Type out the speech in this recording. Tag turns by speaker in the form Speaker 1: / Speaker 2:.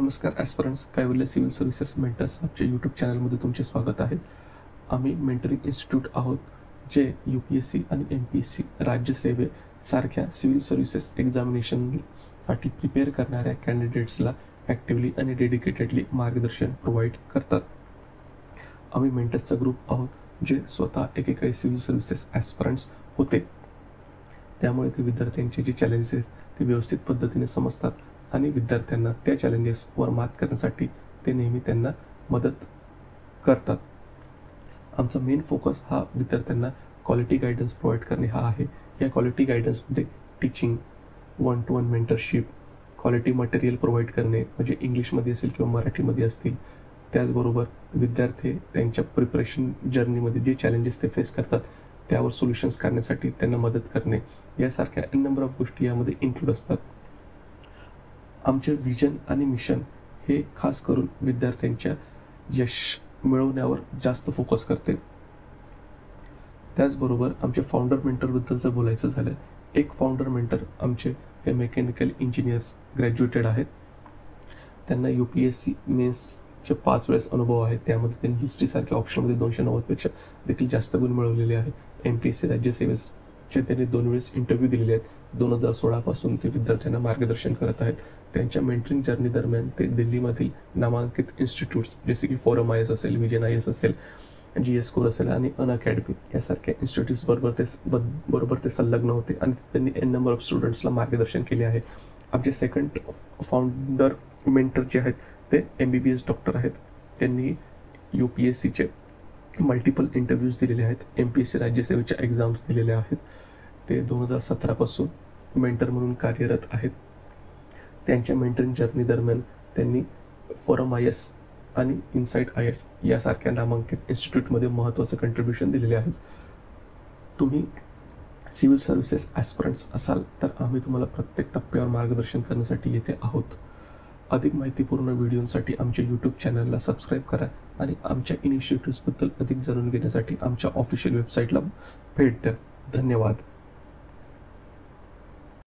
Speaker 1: नमस्कार ॲस्पिरंट्स, कैवल्य civil services mentors आमच्या YouTube चॅनलमध्ये तुमचे स्वागत आहे. आम्ही मेंटरिंग इन्स्टिट्यूट आहोत, जे UPSC आणि MPSC राज्यसेवेसारख्या सिव्हिल सर्व्हिसेस एक्झामिनेशनसाठी प्रिपेअर करणाऱ्या कॅन्डिडेट्सला ॲक्टिव्हली आणि डेडिकेटेडली मार्गदर्शन प्रोव्हाइड करतात. आम्ही मेंटर्सचा ग्रुप आहोत, जे स्वतः एकेकाळी सिव्हिल सर्व्हिसेस ॲस्पिरंट्स होते. त्यामुळे ते विद्यार्थ्यांचे जे चॅलेंजेस ते व्यवस्थित पद्धतीने समजतात आणि विद्यार्थ्यांना त्या चॅलेंजेसवर मात करण्यासाठी ते नेहमी त्यांना मदत करतात. आमचा मेन फोकस हा विद्यार्थ्यांना क्वालिटी गायडन्स प्रोव्हाइड करणे हा आहे. या क्वालिटी गायडन्समध्ये teaching, 1-to-1 mentorship, quality material provide करणे, म्हणजे इंग्लिशमध्ये असेल किंवा मराठीमध्ये असतील. त्याचबरोबर विद्यार्थी त्यांच्या प्रिपरेशन जर्नीमध्ये जे चॅलेंजेस ते फेस करतात त्यावर सोल्युशन्स काढण्यासाठी त्यांना मदत करणे, यासारख्या नंबर ऑफ गोष्टी यामध्ये इन्क्लूड असतात. आमचे विजन आणि मिशन हे खास करून विद्यार्थ्यांच्या यश मिळवण्यावर जास्त फोकस करते. त्याचबरोबर आमचे फाउंडर मेंटरबद्दल जर बोलायचं झालं, एक फाउंडर मेंटर आमचे हे मेकॅनिकल इंजिनियर्स ग्रॅज्युएटेड आहेत. त्यांना UPSC मेन्सचे 5 वेळेस अनुभव आहे. त्यामध्ये त्यांनी हिस्ट्रीसारख्या ऑप्शनमध्ये 290पेक्षा देखील जास्त गुण मिळवलेले आहे. MPSC राज्यसेवेचे त्यांनी 2 वेळेस इंटरव्ह्यू दिलेले आहेत. 2016 पासून ते विद्यार्थ्यांना मार्गदर्शन करत आहेत. त्यांच्या मेंटरिंग जर्नी दरम्यान ते दिल्लीमधील नामांकित इन्स्टिट्यूट्स जसे की फोरम IS असेल, विजन IS असेल, GS कोर असेल आणि अनअकॅडमी यासारख्या इन्स्टिट्यूट्स बरोबर ते संलग्न होते आणि त्यांनी नंबर ऑफ स्टुडंट्सला मार्गदर्शन केले आहे. आमचे सेकंड फाउंडर मेंटर जे आहेत ते MBBS डॉक्टर आहेत. त्यांनी UPSCचे मल्टिपल इंटरव्ह्यूज दिलेले आहेत. MPSC राज्यसेवेच्या एक्झाम्स दिलेल्या आहेत. ते 2017 पासून मेंटर म्हणून कार्यरत आहेत. त्यांच्या मेंटरिंग जर्नी दरम्यान त्यांनी फोरम IS आणि इनसाइट IS यासारख्या नामांकित इन्स्टिट्यूटमध्ये महत्त्वाचं कंट्रीब्युशन दिलेले आहे. तुम्ही सिव्हिल सर्व्हिसेस ॲस्पिरंट्स असाल तर आम्ही तुम्हाला प्रत्येक टप्प्यावर मार्गदर्शन करण्यासाठी येथे आहोत. अधिक माहितीपूर्ण व्हिडिओसाठी आमच्या यूट्यूब चॅनलला सबस्क्राईब करा आणि आमच्या इनिशिएटिव्हबद्दल अधिक जाणून घेण्यासाठी आमच्या ऑफिशियल वेबसाईटला भेट द्या. धन्यवाद.